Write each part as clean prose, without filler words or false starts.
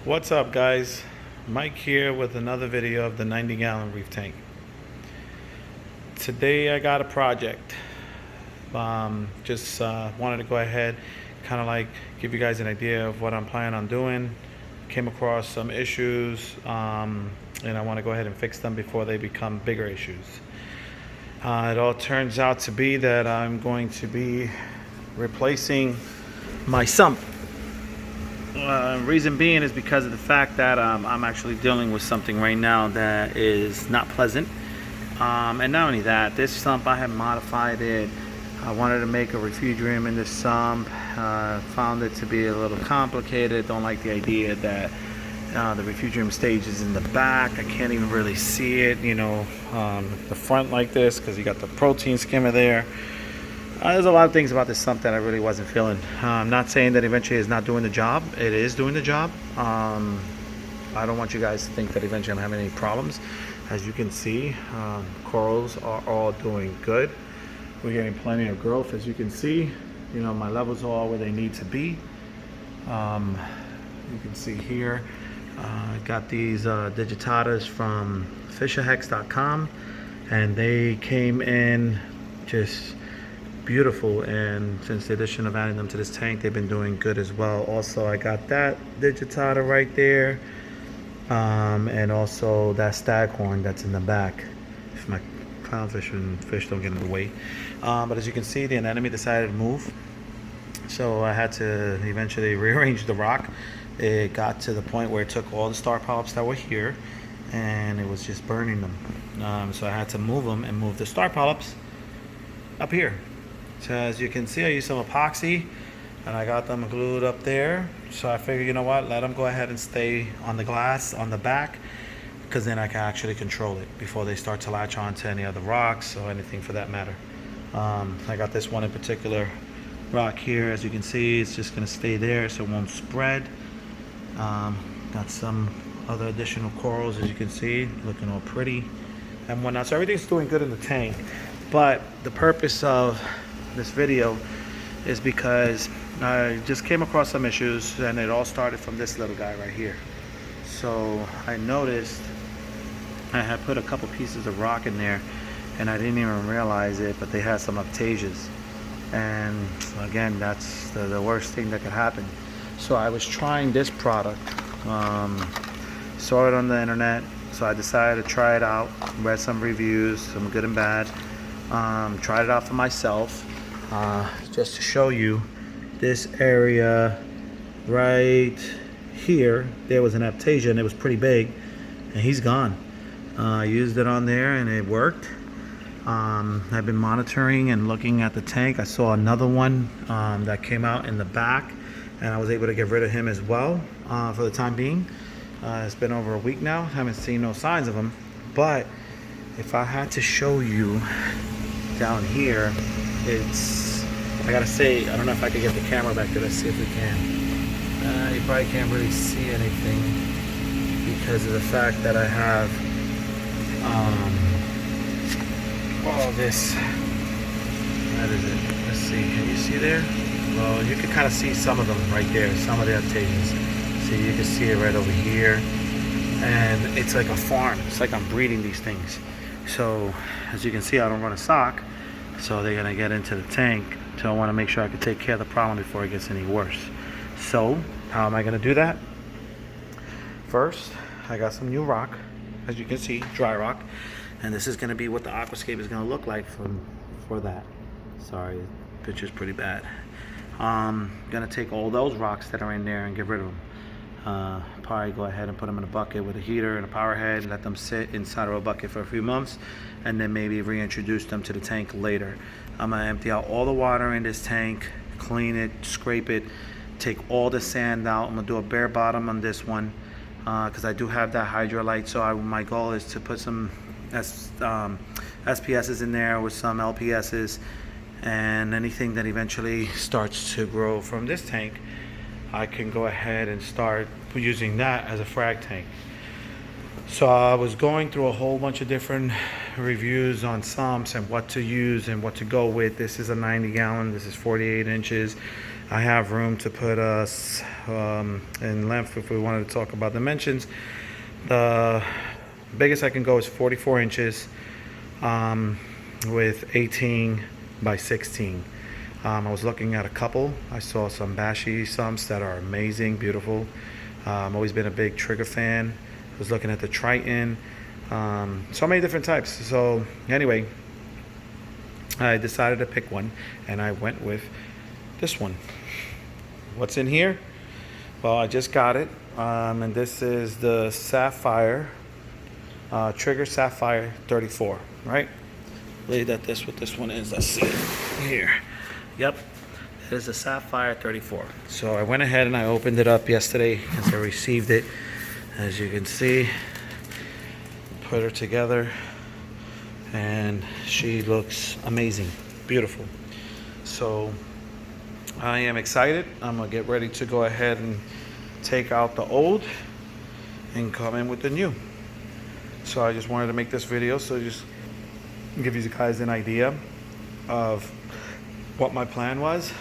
What's up, guys? Mike here with another video of the 90-gallon reef tank. Today I got a project. Just wanted to go ahead, kind of like give you guys an idea of what I'm planning on doing. Came across some issues, and I want to go ahead and fix them before they become bigger issues. It all turns out to be that I'm going to be replacing my sump. Reason being is because of the fact that I'm actually dealing with something right now that is not pleasant. And not only that, this sump, I have modified it. I wanted to make a refrigerant in this sump. Found it to be a little complicated. Don't like the idea that the refrigerant stage is in the back. I can't even really see it, the front like this, because you got the protein skimmer there. There's a lot of things about this sump that I really wasn't feeling. I'm not saying that eventually it's not doing the job. It is doing the job. I don't want you guys to think that eventually I'm having any problems. As you can see, corals are all doing good. We're getting plenty of growth, as you can see. My levels are all where they need to be. You can see here, I got these digitatas from fisherhex.com, and they came in just beautiful, and since the addition of adding them to this tank, they've been doing good as well. Also, I got that digitata right there, and also that staghorn that's in the back, if my clownfish and fish don't get in the way. But as you can see, the anemone decided to move, so I had to eventually rearrange the rock. It got to the point where it took all the star polyps that were here and it was just burning them, so I had to move them and move the star polyps up here. So as you can see, I used some epoxy and I got them glued up there. So I figured, let them go ahead and stay on the glass on the back, because then I can actually control it before they start to latch on to any other rocks or anything for that matter. I got this one in particular rock here. As you can see, it's just going to stay there so it won't spread. Got some other additional corals, as you can see, looking all pretty and whatnot. So everything's doing good in the tank. But the purpose of this video is because I just came across some issues, and it all started from this little guy right here. So I noticed I had put a couple pieces of rock in there and I didn't even realize it, but they had some aptasias, and again, that's the worst thing that could happen. So I was trying this product, saw it on the internet, so I decided to try it out. Read some reviews, some good and bad. Tried it out for myself, just to show you this area right here. There was an aptasia and it was pretty big, and he's gone. I used it on there and it worked. I've been monitoring and looking at the tank. I saw another one that came out in the back, and I was able to get rid of him as well for the time being. It's been over a week now. Haven't seen no signs of him. But if I had to show you down here, I gotta say, I don't know if I could get the camera back there. Let's see if we can. You probably can't really see anything because of the fact that I have all this. That is it. Let's see. Can you see there? Well, you can kind of see some of them right there. Some of the aptasias. See, you can see it right over here. And it's like a farm. It's like I'm breeding these things. So, as you can see, I don't run a sock. So they're going to get into the tank. So I want to make sure I can take care of the problem before it gets any worse. So, how am I going to do that? First, I got some new rock. As you can see, dry rock. And this is going to be what the aquascape is going to look like for that. Sorry, the picture's pretty bad. I'm going to take all those rocks that are in there and get rid of them. Probably go ahead and put them in a bucket with a heater and a power head, let them sit inside of a bucket for a few months, and then maybe reintroduce them to the tank later. I'm going to empty out all the water in this tank, clean it, scrape it, take all the sand out. I'm going to do a bare bottom on this one because I do have that hydrolyte. So my goal is to put some SPSs in there with some LPSs, and anything that eventually starts to grow from this tank, I can go ahead and start using that as a frag tank. So I was going through a whole bunch of different reviews on sumps and what to use and what to go with. This is a 90 gallon, this is 48 inches. I have room to put us in length. If we wanted to talk about dimensions, the biggest I can go is 44 inches with 18 by 16. I was looking at a couple. I saw some Bashi sumps that are amazing, beautiful. I've always been a big trigger fan. I was looking at the Triton. So many different types. So anyway, I decided to pick one, and I went with this one. What's in here? Well, I just got it, and this is the Sapphire Trigger Sapphire 34, right? Believe that this what this one is. Let's see it here. Yep, it is a Sapphire 34. So I went ahead and I opened it up yesterday as I received it. As you can see, put her together, and she looks amazing, beautiful. So I am excited. I'm gonna get ready to go ahead and take out the old and come in with the new. So I just wanted to make this video so just give you guys an idea of what my plan was,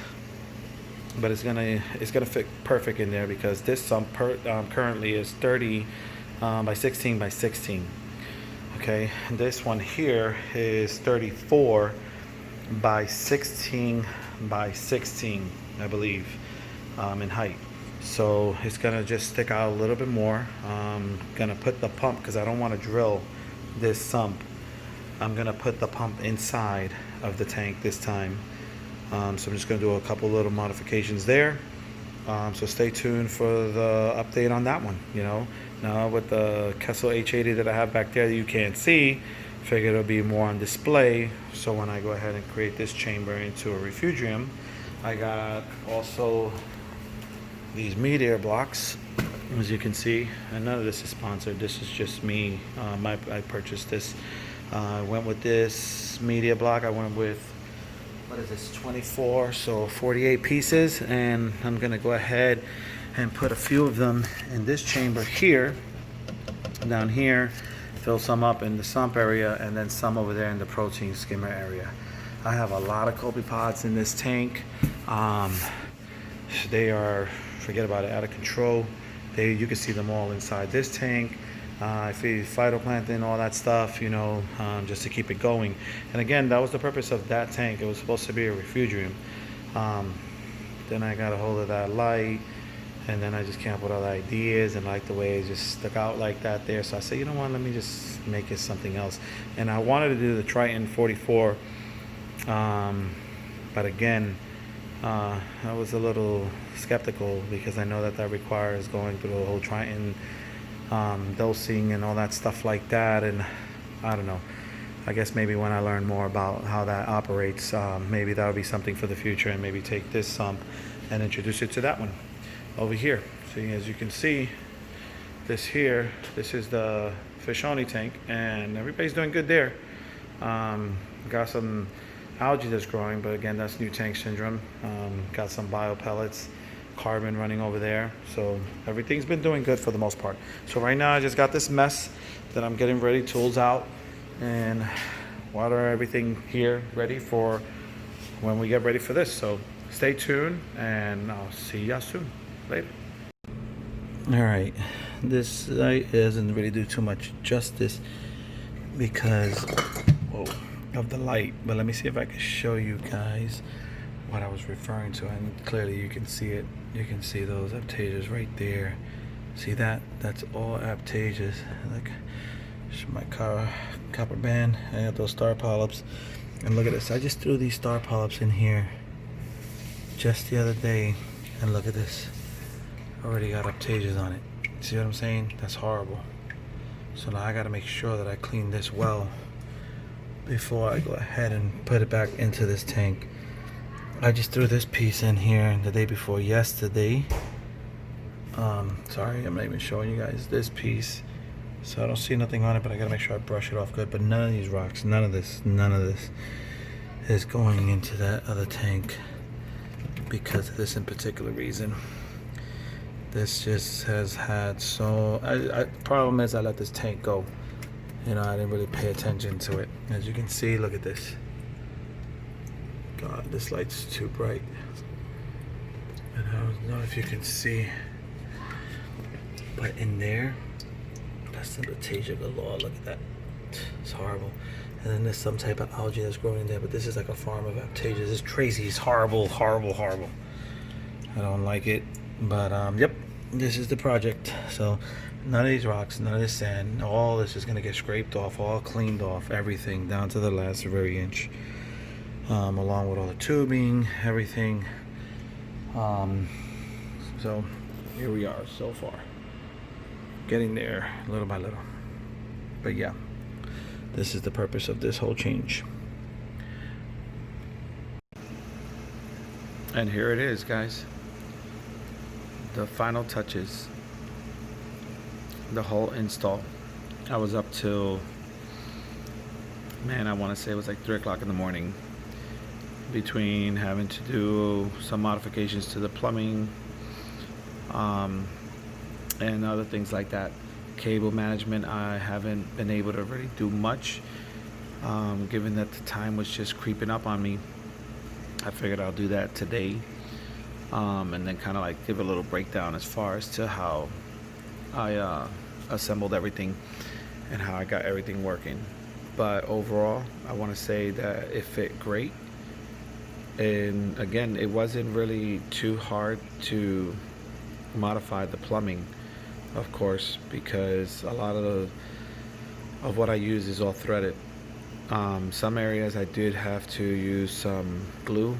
but it's gonna fit perfect in there because this sump currently is 30 by 16 by 16. Okay, and this one here is 34 by 16 by 16, I believe, in height. So it's gonna just stick out a little bit more. I'm gonna put the pump, because I don't want to drill this sump. I'm gonna put the pump inside of the tank this time. So I'm just gonna do a couple little modifications there. So stay tuned for the update on that one. You know, now with the Kessel H80 that I have back there that you can't see, figured it'll be more on display. So when I go ahead and create this chamber into a refugium, I got also these media blocks, as you can see, and none of this is sponsored. This is just me. I purchased this. I went with this media block. I went with, what is this, 24, so 48 pieces, and I'm gonna go ahead and put a few of them in this chamber here, down here, fill some up in the sump area, and then some over there in the protein skimmer area. I have a lot of copepods in this tank. They are, forget about it, out of control. You can see them all inside this tank. I feed phytoplankton, all that stuff, you know, just to keep it going. And again, that was the purpose of that tank. It was supposed to be a refugium. Then I got a hold of that light, and then I just came up with other ideas and like the way it just stuck out like that there. So I said, you know what, let me just make it something else. And I wanted to do the Triton 44, but again, I was a little skeptical because I know that requires going through the whole Triton dosing and all that stuff like that, and I don't know, I guess maybe when I learn more about how that operates, maybe that would be something for the future, and maybe take this sump and introduce it to that one over here. See, as you can see, this is the fish only tank, and everybody's doing good there. Got some algae that's growing, but again, that's new tank syndrome. Got some bio pellets, carbon running over there, so everything's been doing good for the most part. So right now I just got this mess that I'm getting ready, tools out, and water everything here ready for when we get ready for this. So stay tuned, and I'll see you soon. Later. All right, this light doesn't really do too much justice because of the light, but let me see if I can show you guys what I was referring to, and clearly you can see it. You can see those aptages right there. See that? That's all aptages. Look, my copper band. I got those star polyps, and look at this. I just threw these star polyps in here just the other day, and look at this. Already got aptages on it. See what I'm saying? That's horrible. So now I got to make sure that I clean this well before I go ahead and put it back into this tank. I just threw this piece in here the day before yesterday. Sorry, I'm not even showing you guys this piece, so I don't see nothing on it, but I gotta make sure I brush it off good. But none of these rocks, none of this is going into that other tank because of this in particular reason. This just has had problem is I let this tank go. You know, I didn't really pay attention to it. As you can see, look at this. God, this light's too bright. And I don't know if you can see, but in there, that's the Betasia galore. Look at that. It's horrible. And then there's some type of algae that's growing in there, but this is like a farm of Betasia. This is crazy. It's horrible, horrible, horrible. I don't like it, but yep, this is the project. So none of these rocks, none of this sand, all this is gonna get scraped off, all cleaned off, everything down to the last very inch, along with all the tubing, everything. So here we are so far, getting there little by little. But yeah, this is the purpose of this whole change. And here it is, guys. The final touches. The whole install. I was up till, man, I want to say it was like 3 o'clock in the morning, between having to do some modifications to the plumbing, and other things like that. Cable management, I haven't been able to really do much, given that the time was just creeping up on me. I figured I'll do that today, and then kind of like give a little breakdown as far as to how I assembled everything and how I got everything working. But overall, I want to say that it fit great. And again, it wasn't really too hard to modify the plumbing, of course, because a lot of what I use is all threaded. Some areas I did have to use some glue,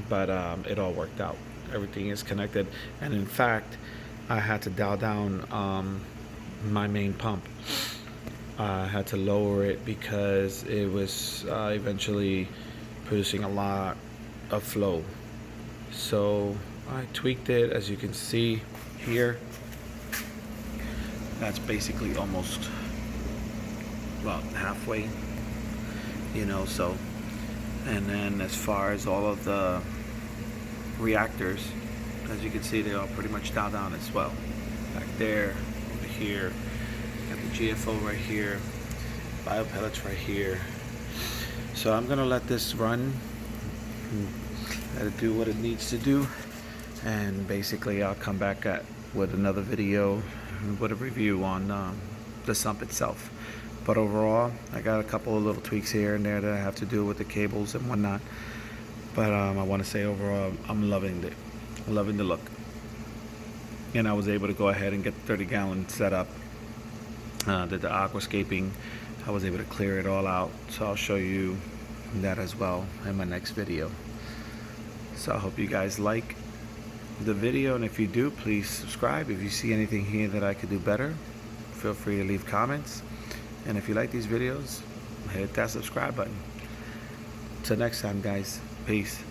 but it all worked out. Everything is connected, and in fact, I had to dial down my main pump. I had to lower it because it was eventually producing a lot of flow. So I tweaked it, as you can see here. That's basically almost about halfway, you know. So, and then as far as all of the reactors, as you can see, they all pretty much dialed down as well. Back there, over here, got the GFO right here, bio pellets right here. So I'm gonna let this run, let it do what it needs to do, and basically I'll come back with another video with a review on the sump itself. But overall, I got a couple of little tweaks here and there that I have to do with the cables and whatnot. But I want to say overall, I'm loving it. Loving the look. And I was able to go ahead and get the 30-gallon set up. Did the aquascaping. I was able to clear it all out. So I'll show you that as well in my next video. So I hope you guys like the video, and if you do, please subscribe. If you see anything here that I could do better, feel free to leave comments. And if you like these videos, hit that subscribe button. Till next time, guys. Peace.